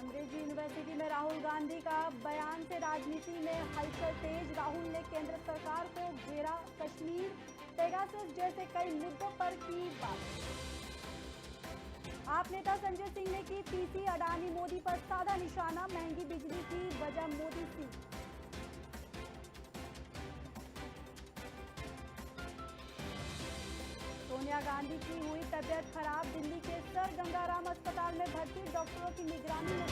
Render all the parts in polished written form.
Cambridge University में राहुल गांधी का बयान से राजनीति में हलचल तेज। राहुल ने केंद्र सरकार को घेरा, कश्मीर, पेगासस जैसे कई मुद्दों पर की बात। आप नेता संजय सिंह ने की तीसरी अडानी मोदी पर साधा निशाना, महंगी बिजली की वजह मोदी सी। सोनिया गांधी की हुई तबियत खराब, दिल्ली के सर गंगाराम अस्पताल में भर्ती, डॉक्टरों की निगरानी में।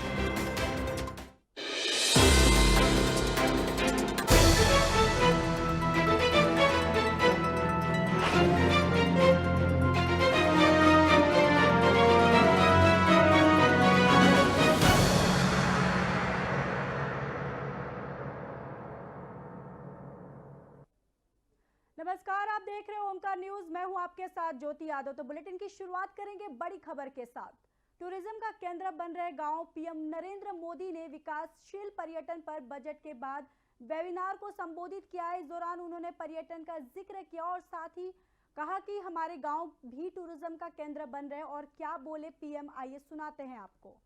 नमस्कार, आप देख रहे हो ओमकार न्यूज। मैं हूं आपके साथ ज्योति यादव। तो बुलेटिन की शुरुआत करेंगे बड़ी खबर के साथ। टूरिज्म का केंद्र बन रहे गांव, पीएम नरेंद्र मोदी ने विकासशील पर्यटन पर बजट के बाद वेबिनार को संबोधित किया। इस दौरान उन्होंने पर्यटन का जिक्र किया और साथ ही कहा कि हमारे गांव भी टूरिज्म का केंद्र बन रहे। और क्या बोले पीएम, आइए सुनाते हैं आपको।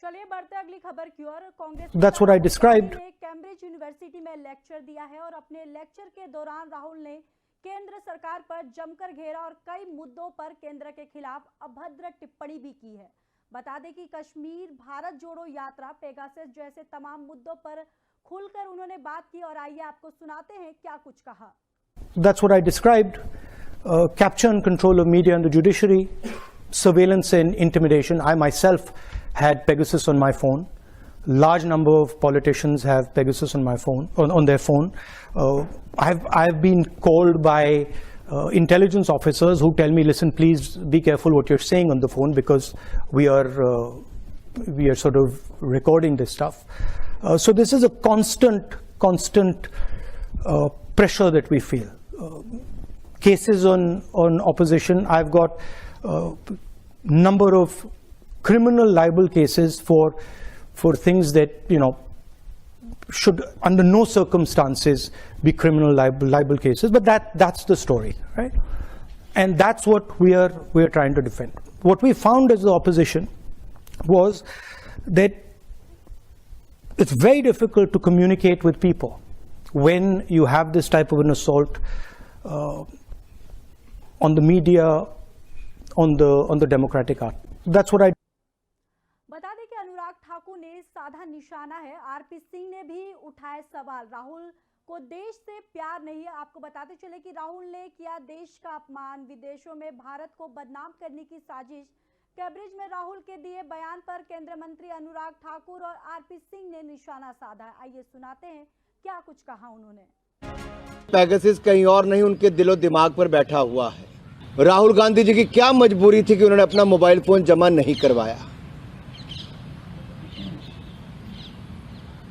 चलिए बढ़ते अगली खबर की ओर। Congress That's what I described. ने कैम्ब्रिज यूनिवर्सिटी में लेक्चर दिया है और अपने लेक्चर के दौरान राहुल ने केंद्र सरकार पर जमकर घेरा और कई मुद्दों पर केंद्र के खिलाफ अभद्र टिप्पणी भी की है। बता दें कि कश्मीर, भारत जोड़ो यात्रा, पेगासस जैसे तमाम मुद्दों पर खुलकर उन्होंने बात की और आइए आपको सुनाते हैं क्या कुछ कहा। That's what I described. Capture and control of media and the judiciary, surveillance and intimidation. I myself had Pegasus on my phone. Large number of politicians have Pegasus on my phone, on their phone. I've been called by intelligence officers who tell me, listen, please be careful what you're saying on the phone because we are sort of recording this stuff. So this is a constant pressure that we feel. Cases on opposition. I've got number of criminal libel cases for things that, you know, should under no circumstances be criminal libel cases. But that's the story, right? And that's what we are trying to defend. What we found as the opposition was that it's very difficult to communicate with people when you have this type of an assault on the media, on the democratic art. That's what I. बता दें कि अनुराग अनुराग ठाकुर ने साधा निशाना है। RP Singh ने भी उठाए सवाल। राहुल को देश से प्यार नहीं है। आपको बताते चले कि राहुल ने किया देश का अपमान, विदेशों में भारत को बदनाम करने की साजिश। कैम्ब्रिज में राहुल के दिए बयान पर केंद्रीय मंत्री अनुराग ठाकुर और आरपी सिंह ने निशाना साधा है। आइए सुनाते हैं क्या कुछ कहा उन्होंने। पेगासस कहीं और नहीं, उनके दिलो दिमाग पर बैठा हुआ है। राहुल गांधी जी की क्या मजबूरी थी कि उन्होंने अपना मोबाइल फोन जमा नहीं करवाया।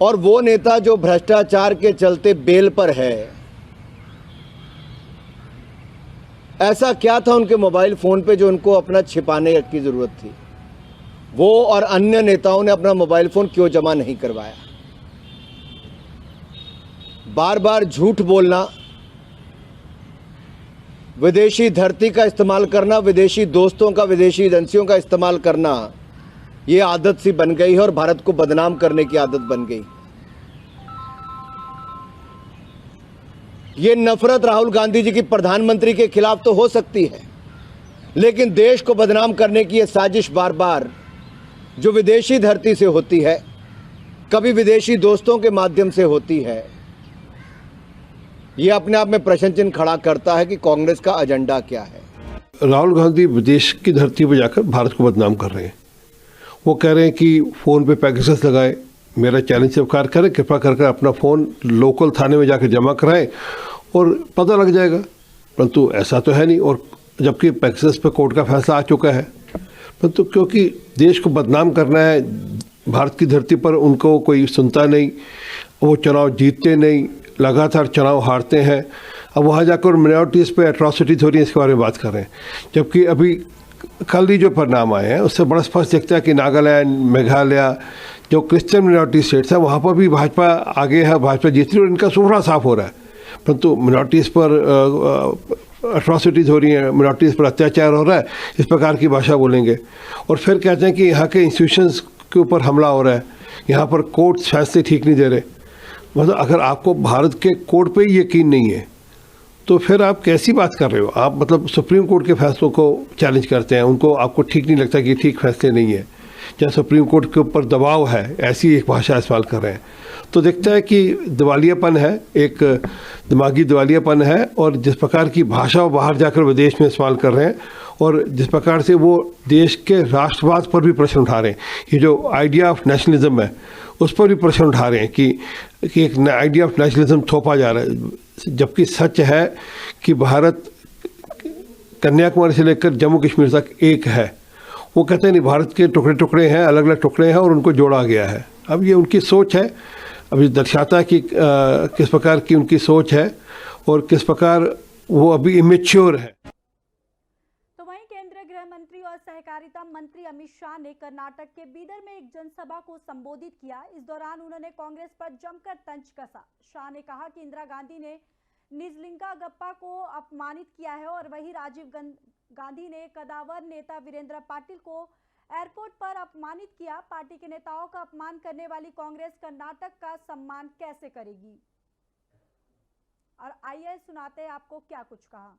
और वो नेता जो भ्रष्टाचार के चलते बेल पर है, ऐसा क्या था उनके मोबाइल फोन पे जो उनको अपना छिपाने की जरूरत थी? वो और अन्य नेताओं ने अपना मोबाइल फोन क्यों जमा नहीं करवाया? बार बार झूठ बोलना, विदेशी धरती का इस्तेमाल करना, विदेशी दोस्तों का, विदेशी एजेंसियों का इस्तेमाल करना, ये आदत सी बन गई है और भारत को बदनाम करने की आदत बन गई। ये नफरत राहुल गांधी जी की प्रधानमंत्री के खिलाफ तो हो सकती है, लेकिन देश को बदनाम करने की ये साजिश बार बार जो विदेशी धरती से होती है, कभी विदेशी दोस्तों के माध्यम से होती है, ये अपने आप में प्रश्न चिन्ह खड़ा करता है कि कांग्रेस का एजेंडा क्या है। राहुल गांधी विदेश की धरती पर जाकर भारत को बदनाम कर रहे हैं। वो कह रहे हैं कि फ़ोन पे पेगासस लगाए। मेरा चैलेंज स्वीकार करें, कृपा करके अपना फ़ोन लोकल थाने में जाकर जमा कराएं और पता लग जाएगा। परंतु ऐसा तो है नहीं, और जबकि पेगासस पे कोर्ट का फैसला आ चुका है। परंतु क्योंकि देश को बदनाम करना है, भारत की धरती पर उनको कोई सुनता नहीं, वो चुनाव जीतते नहीं, लगातार चुनाव हारते हैं। अब वहाँ जाकर मिनॉरिटीज़ पे एट्रॉसिटीज हो रही है, इसके बारे में बात कर रहे हैं। जबकि अभी कल ही जो परिणाम आए हैं उससे बड़ा स्पष्ट दिखता है कि नागालैंड, मेघालय, जो क्रिश्चियन मिनॉरिटी स्टेट्स है, वहाँ पर भी भाजपा आगे है, भाजपा जीत रही है और इनका सुफरा साफ हो रहा है। परंतु मिनॉरिटीज़ पर एट्रॉसिटीज़ हो रही हैं, मिनॉरिटीज़ पर अत्याचार हो रहा है, इस प्रकार की भाषा बोलेंगे। और फिर कहते हैं कि यहाँ के इंस्टीट्यूशंस के ऊपर हमला हो रहा है, यहाँ पर कोर्ट्स फैसले ठीक नहीं दे रहे। मतलब अगर आपको भारत के कोर्ट पे ही यकीन नहीं है तो फिर आप कैसी बात कर रहे हो? आप मतलब सुप्रीम कोर्ट के फैसलों को चैलेंज करते हैं, उनको आपको ठीक नहीं लगता कि ठीक फैसले नहीं है, चाहे सुप्रीम कोर्ट के ऊपर दबाव है, ऐसी एक भाषा इस्तेमाल कर रहे हैं। तो दिखता है कि दिवालियापन है, एक दिमागी दिवालियापन है। और जिस प्रकार की भाषा वो बाहर जाकर विदेश में इस्तेमाल कर रहे हैं और जिस प्रकार से वो देश के राष्ट्रवाद पर भी प्रश्न उठा रहे हैं, ये जो आइडिया ऑफ नेशनलिज्म है उस पर भी प्रश्न उठा रहे हैं कि एक आइडिया ऑफ नेशनलिज्म थोपा जा रहा है। जबकि सच है कि भारत कन्याकुमारी से लेकर जम्मू कश्मीर तक एक है। वो कहते हैं नहीं, भारत के टुकड़े टुकड़े हैं, अलग अलग टुकड़े हैं और उनको जोड़ा गया है। अब ये उनकी सोच है, अब ये दर्शाता है कि किस प्रकार की उनकी सोच है और किस प्रकार वो अभी इमेच्योर है। तो वहीं केंद्रीय गृह मंत्री और सहकारिता मंत्री अमित शाह ने कर्नाटक के बीदर में एक जनसभा को संबोधित किया। इस दौरान उन्होंने कांग्रेस पर जमकर तंज कसा। शाह ने कहा कि इंदिरा गांधी ने निजलिंगागप्पा को अपमानित किया है और वही राजीव गांधी ने कदावर नेता वीरेंद्र पाटिल को एयरपोर्ट पर अपमानित किया। पार्टी के नेताओं का अपमान करने वाली कांग्रेस कर्नाटक का सम्मान कैसे करेगी? और आइए सुनाते हैं आपको क्या कुछ कहा।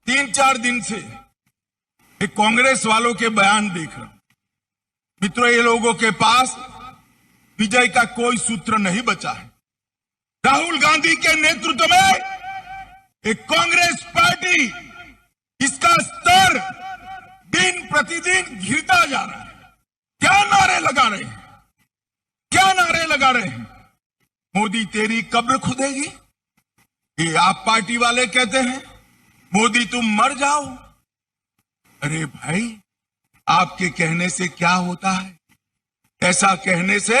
3-4 दिन से कांग्रेस वालों के बयान देख रहा हूं। मित्रों, ये लोगों के पास विजय का कोई सूत्र नहीं बचा है। राहुल गांधी के नेतृत्व में एक कांग्रेस पार्टी, इसका स्तर दिन प्रतिदिन गिरता जा रहा है। क्या नारे लगा रहे हैं, क्या नारे लगा रहे हैं? मोदी तेरी कब्र खुदेगी, ये आप पार्टी वाले कहते हैं। मोदी तुम मर जाओ। अरे भाई, आपके कहने से क्या होता है? ऐसा कहने से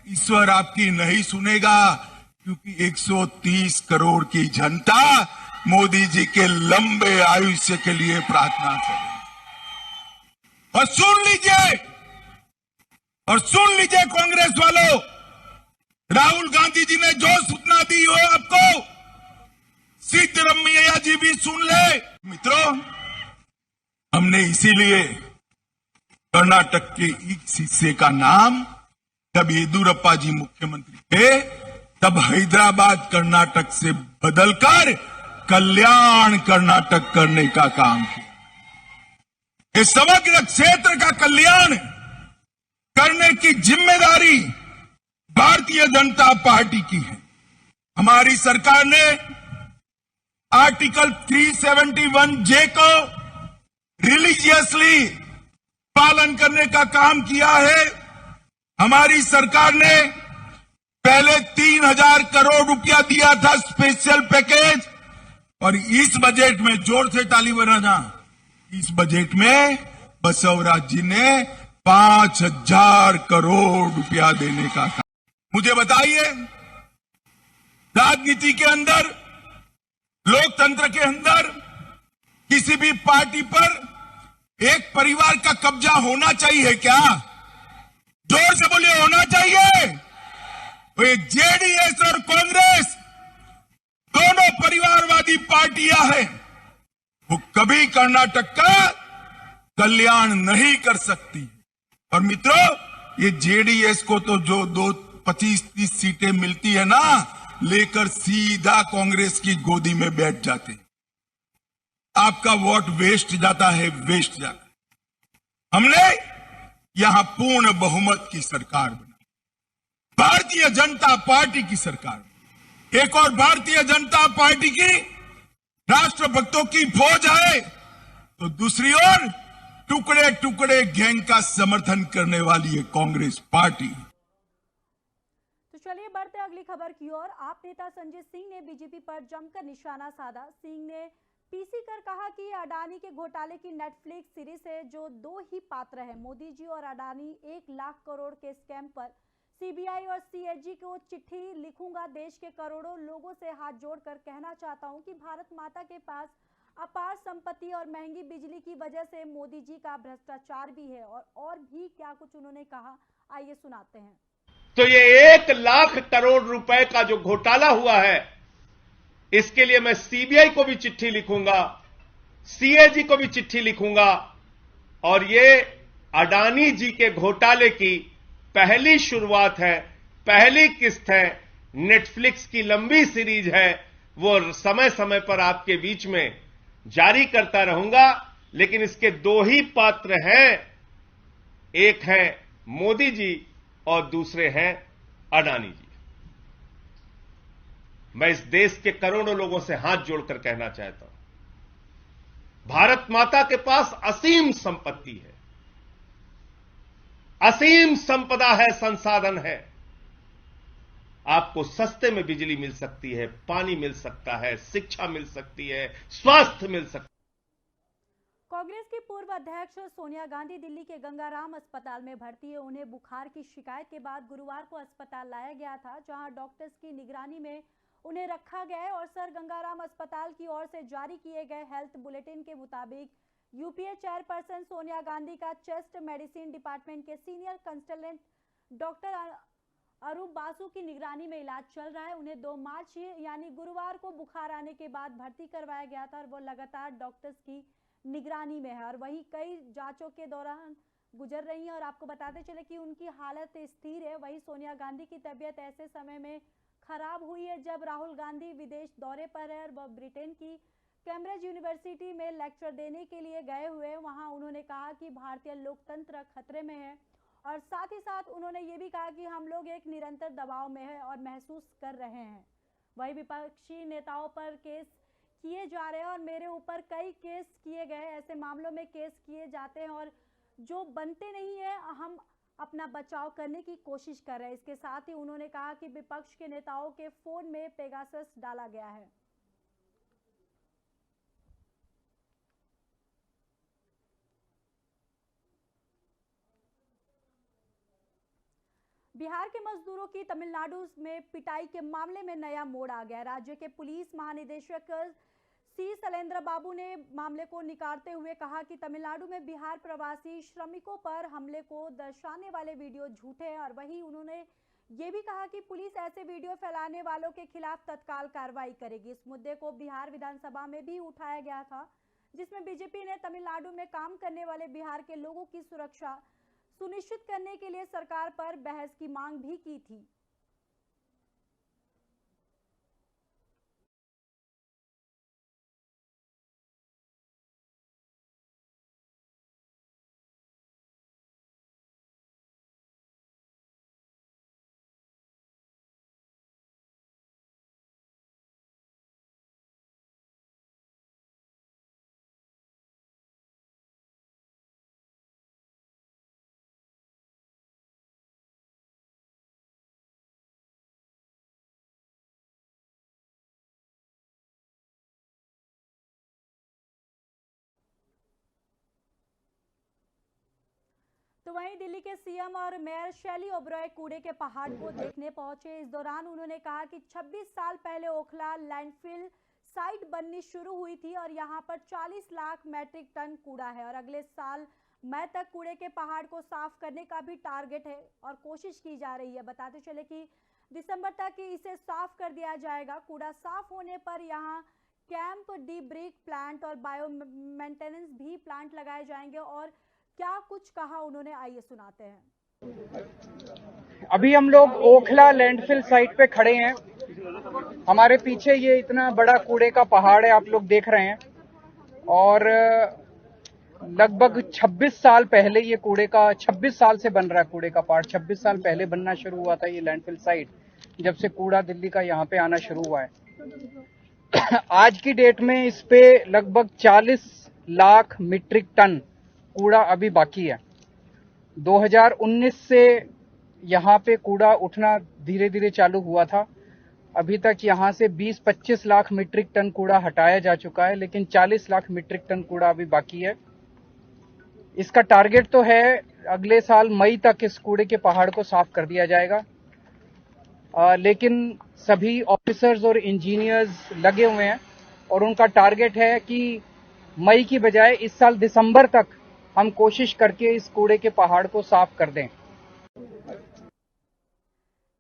ईश्वर आपकी नहीं सुनेगा, क्योंकि 130 करोड़ की जनता मोदी जी के लंबे आयुष्य के लिए प्रार्थना करे। और सुन लीजिए कांग्रेस वालों, राहुल गांधी जी ने जो सूचना दी हो आपको, सिद्धरमैया जी भी सुन ले। मित्रों, हमने इसीलिए कर्नाटक के इस हिस्से का नाम, जब येदियुरप्पा जी मुख्यमंत्री थे, तब हैदराबाद कर्नाटक से बदलकर कल्याण कर्नाटक करने का काम किया। ये समग्र क्षेत्र का कल्याण, करने की जिम्मेदारी भारतीय जनता पार्टी की है। हमारी सरकार ने आर्टिकल 371 को रिलीजियसली पालन करने का काम किया है। हमारी सरकार ने पहले 3,000 करोड़ रुपया दिया था स्पेशल पैकेज, और इस बजट में, जोर से ताली बजाना, इस बजट में बसवराज जी ने 5,000 करोड़ रुपया देने का काम। मुझे बताइए, राजनीति के अंदर, लोकतंत्र के अंदर किसी भी पार्टी पर एक परिवार का कब्जा होना चाहिए क्या? जोर से बोलिए, होना चाहिए। तो जेडीएस और कांग्रेस दोनों परिवारवादी पार्टियां हैं, वो कभी कर्नाटक का कल्याण नहीं कर सकती। और मित्रों, ये जेडीएस को तो जो 25-30 सीटें मिलती है ना, लेकर सीधा कांग्रेस की गोदी में बैठ जाते हैं। आपका वोट वेस्ट जाता है, वेस्ट जाता है। हमने यहां पूर्ण बहुमत की सरकार बनाई, भारतीय जनता पार्टी की सरकार। एक और भारतीय जनता पार्टी की राष्ट्रभक्तों की फौज है, तो दूसरी ओर टुकड़े टुकड़े गैंग का समर्थन करने वाली है कांग्रेस पार्टी। तो चलिए बढ़ते अगली खबर की ओर। आप नेता संजय सिंह ने बीजेपी पर जमकर निशाना साधा। सिंह ने पीसी कर कहा कि अडानी के घोटाले की नेटफ्लिक्स सीरीज है जो 2 ही पात्र हैं, मोदी जी और अडानी। 1 लाख करोड़ के स्कैम पर सीबीआई और सीएजी को चिट्ठी लिखूंगा। देश के करोड़ों लोगों से हाथ जोड़कर कहना चाहता हूं कि भारत माता के पास अपार संपत्ति और महंगी बिजली की वजह से मोदी जी का भ्रष्टाचार भी है। और भी क्या कुछ उन्होंने कहा, आइए सुनाते हैं। तो ये 1 लाख करोड़ रुपए का जो घोटाला हुआ है, इसके लिए मैं सीबीआई को भी चिट्ठी लिखूंगा, सीएजी को भी चिट्ठी लिखूंगा। और ये अडानी जी के घोटाले की पहली शुरुआत है, पहली किस्त है। नेटफ्लिक्स की लंबी सीरीज है, वो समय समय पर आपके बीच में जारी करता रहूंगा। लेकिन इसके 2 ही पात्र हैं, एक है मोदी जी और दूसरे हैं अडानी जी। मैं इस देश के करोड़ों लोगों से हाथ जोड़कर कहना चाहता हूं, भारत माता के पास असीम संपत्ति है, असीम संपदा है, संसाधन है। आपको सस्ते में बिजली मिल सकती है, पानी मिल सकता है, शिक्षा मिल सकती है, स्वास्थ्य मिल सकता है। कांग्रेस की पूर्व अध्यक्ष सोनिया गांधी दिल्ली के गंगाराम अस्पताल में भर्ती है। उन्हें बुखार की शिकायत के बाद गुरुवार को अस्पताल लाया गया था, जहां डॉक्टर्स की निगरानी में उन्हें रखा गया है। और सर गंगाराम अस्पताल की ओर से जारी किए गए हेल्थ बुलेटिन के मुताबिक यूपीए चेयरपर्सन सोनिया गांधी का चेस्ट मेडिसिन डिपार्टमेंट के सीनियर कंसल्टेंट डॉक्टर अरूप बासु की निगरानी में इलाज चल रहा है। उन्हें 2 मार्च यानी गुरुवार को बुखार आने के बाद भर्ती करवाया गया था और वो लगातार डॉक्टर्स की निगरानी में है और वही कई जांचों के दौरान गुजर रही हैं। और आपको बताते चले कि उनकी हालत स्थिर है। वही सोनिया गांधी की तबीयत ऐसे समय में खराब हुई है जब राहुल गांधी विदेश दौरे पर है और वह ब्रिटेन की कैम्ब्रिज यूनिवर्सिटी में लेक्चर देने के लिए गए हुए। वहां उन्होंने कहा कि भारतीय लोकतंत्र खतरे में है और साथ ही साथ उन्होंने ये भी कहा कि हम लोग एक निरंतर दबाव में है और महसूस कर रहे हैं। वही विपक्षी नेताओं पर केस किए जा रहे हैं और मेरे ऊपर कई केस किए गए। ऐसे मामलों में केस किए जाते हैं और जो बनते नहीं है हम अपना बचाव करने की कोशिश कर रहे हैं। इसके साथ ही उन्होंने कहा कि विपक्ष के नेताओं के फोन में पेगासस डाला गया है। बिहार के मजदूरों की तमिलनाडु में पिटाई के मामले में नया मोड़ आ गया। राज्य के पुलिस महानिदेशक सी शैलेंद्र बाबू ने मामले को निकारते हुए कहा कि तमिलनाडु में बिहार प्रवासी श्रमिकों पर हमले को दर्शाने वाले वीडियो झूठे हैं। और वहीं उन्होंने ये भी कहा कि पुलिस ऐसे वीडियो फैलाने वालों के खिलाफ तत्काल कार्रवाई करेगी। इस मुद्दे को बिहार विधानसभा में भी उठाया गया था, जिसमें बीजेपी ने तमिलनाडु में काम करने वाले बिहार के लोगों की सुरक्षा सुनिश्चित करने के लिए सरकार पर बहस की मांग भी की थी। तो वहीं दिल्ली के सीएम और मेयर शैली ओबरॉय कूड़े के पहाड़ को देखने पहुंचे। इस दौरान उन्होंने कहा कि 26 साल पहले ओखला लैंडफिल साइट बननी शुरू हुई थी और यहां पर 40 लाख मैट्रिक टन कूड़ा है और अगले साल मई तक कूड़े के पहाड़ को साफ करने का भी टारगेट है और कोशिश की जा रही है। बताते चले कि दिसंबर तक इसे साफ कर दिया जाएगा। कूड़ा साफ होने पर यहाँ कैंप डी ब्रिक प्लांट और बायो मेंटेनेंस भी प्लांट लगाए जाएंगे और क्या कुछ कहा उन्होंने, आइए सुनाते हैं। अभी हम लोग ओखला लैंडफिल साइट पे खड़े हैं। हमारे पीछे ये इतना बड़ा कूड़े का पहाड़ है, आप लोग देख रहे हैं, और लगभग 26 साल पहले ये कूड़े का 26 साल से बन रहा है कूड़े का पहाड़। 26 साल पहले बनना शुरू हुआ था ये लैंडफिल साइट, जब से कूड़ा दिल्ली का यहाँ पे आना शुरू हुआ है। आज की डेट में इस पे लगभग 40 लाख मीट्रिक टन कूड़ा अभी बाकी है। 2019 से यहाँ पे कूड़ा उठना धीरे धीरे चालू हुआ था। अभी तक यहाँ से 20-25 लाख मीट्रिक टन कूड़ा हटाया जा चुका है, लेकिन 40 लाख मीट्रिक टन कूड़ा अभी बाकी है। इसका टारगेट तो है अगले साल मई तक इस कूड़े के पहाड़ को साफ कर दिया जाएगा, लेकिन सभी ऑफिसर्स और इंजीनियर्स लगे हुए हैं और उनका टारगेट है कि मई की बजाय इस साल दिसंबर तक हम कोशिश करके इस कूड़े के पहाड़ को साफ कर दें।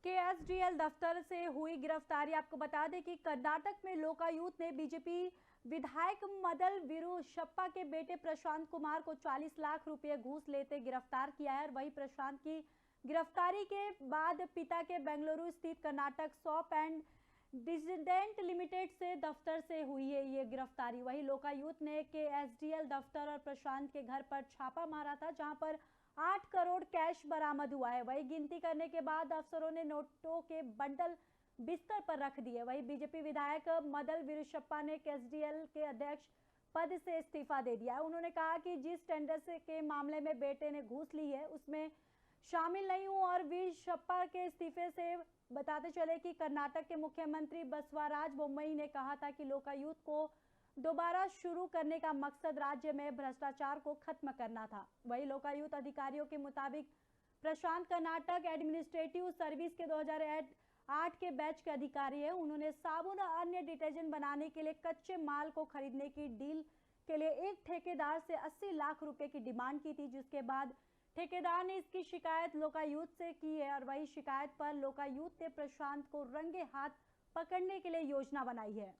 केएसडीएल दफ्तर से हुई गिरफ्तारी। आपको बता दें कि कर्नाटक में लोकायुक्त ने बीजेपी विधायक मदल विरुशप्पा के बेटे प्रशांत कुमार को 40 लाख रुपए घूस लेते गिरफ्तार किया है। वहीं प्रशांत की गिरफ्तारी के बाद पिता के बेंगलुरु स्थित कर्नाटक सॉप एंड डिजिडेंट लिमिटेड से दफ्तर से हुई है ये गिरफ्तारी। वहीं लोकायुक्त ने केएसडीएल दफ्तर और प्रशांत के घर पर छापा मारा था, जहां पर 8 करोड़ कैश बरामद हुआ है। वहीं गिनती करने के बाद अफसरों ने नोटों के बंडल बिस्तर पर रख दिए। वहीं बीजेपी विधायक मदल विरुशप्पा ने केएसडीएल के अध्यक्ष पद से इस्तीफा दे दिया है। उन्होंने कहा कि जिस टेंडर से के मामले में बेटे ने घूस ली है उसमें शामिल नहीं हूं और विरुशप्पा के इस्तीफे से बताते चले कि कर्नाटक के मुख्यमंत्री बसवराज बोम्मई ने कहा था कि लोकायुक्त को दोबारा शुरू करने का मकसद राज्य में भ्रष्टाचार को खत्म करना था। वहीं लोकायुक्त अधिकारियों के मुताबिक प्रशांत कर्नाटक एडमिनिस्ट्रेटिव सर्विस के 2008 के बैच के अधिकारी है। उन्होंने साबुन और अन्य डिटर्जेंट बनाने के लिए कच्चे माल को खरीदने की डील के लिए एक ठेकेदार से 80 लाख रुपए की डिमांड की थी, जिसके बाद ठेकेदार ने इसकी शिकायत लोकायुक्त से की है और वही शिकायत पर लोकायुक्त ने प्रशांत को रंगे हाथ पकड़ने के लिए योजना बनाई है।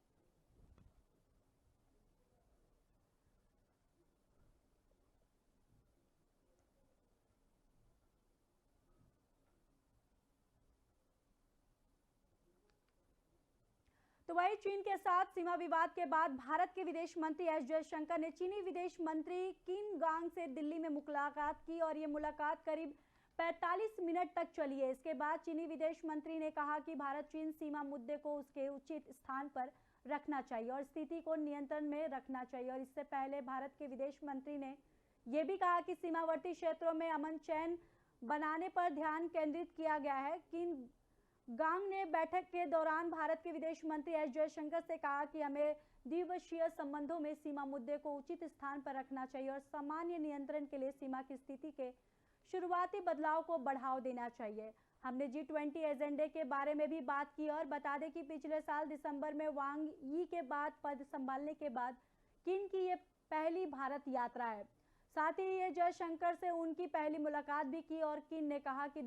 तो वही चीन के साथ सीमा विवाद के बाद भारत के विदेश मंत्री एस जयशंकर ने चीनी विदेश मंत्री किन गांग से दिल्ली में मुलाकात की और ये मुलाकात करीब 45 मिनट तक चली है। इसके बाद चीनी विदेश मंत्री ने कहा कि भारत चीन सीमा मुद्दे को उसके उचित स्थान पर रखना चाहिए और स्थिति को नियंत्रण में रखना चाहिए। और इससे पहले भारत के विदेश मंत्री ने यह भी कहा कि सीमावर्ती क्षेत्रों में अमन चैन बनाने पर ध्यान केंद्रित किया गया है। किन गांग ने बैठक के दौरान भारत के विदेश मंत्री एस जयशंकर से कहा कि हमें द्विपक्षीय संबंधों में सीमा मुद्दे को उचित स्थान पर रखना चाहिए और सामान्य नियंत्रण के लिए सीमा की स्थिति के शुरुआती बदलाव को बढ़ावा देना चाहिए। हमने G20 एजेंडे के बारे में भी बात की और बता दें कि पिछले साल दिसंबर में वांग यी के बाद पद संभालने के बाद किन की ये पहली भारत यात्रा है। साथ ही ये जयशंकर से उनकी पहली मुलाकात भी की और किन ने कहा कि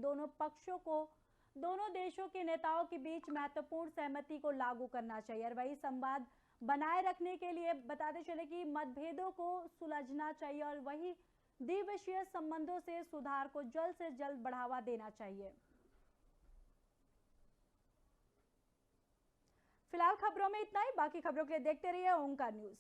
दोनों देशों के नेताओं के बीच महत्वपूर्ण सहमति को लागू करना चाहिए और वही संवाद बनाए रखने के लिए बताते चले कि मतभेदों को सुलझना चाहिए और वही द्विपक्षीय संबंधों से सुधार को जल्द से जल्द बढ़ावा देना चाहिए। फिलहाल खबरों में इतना ही, बाकी खबरों के लिए देखते रहिए ओंकार न्यूज।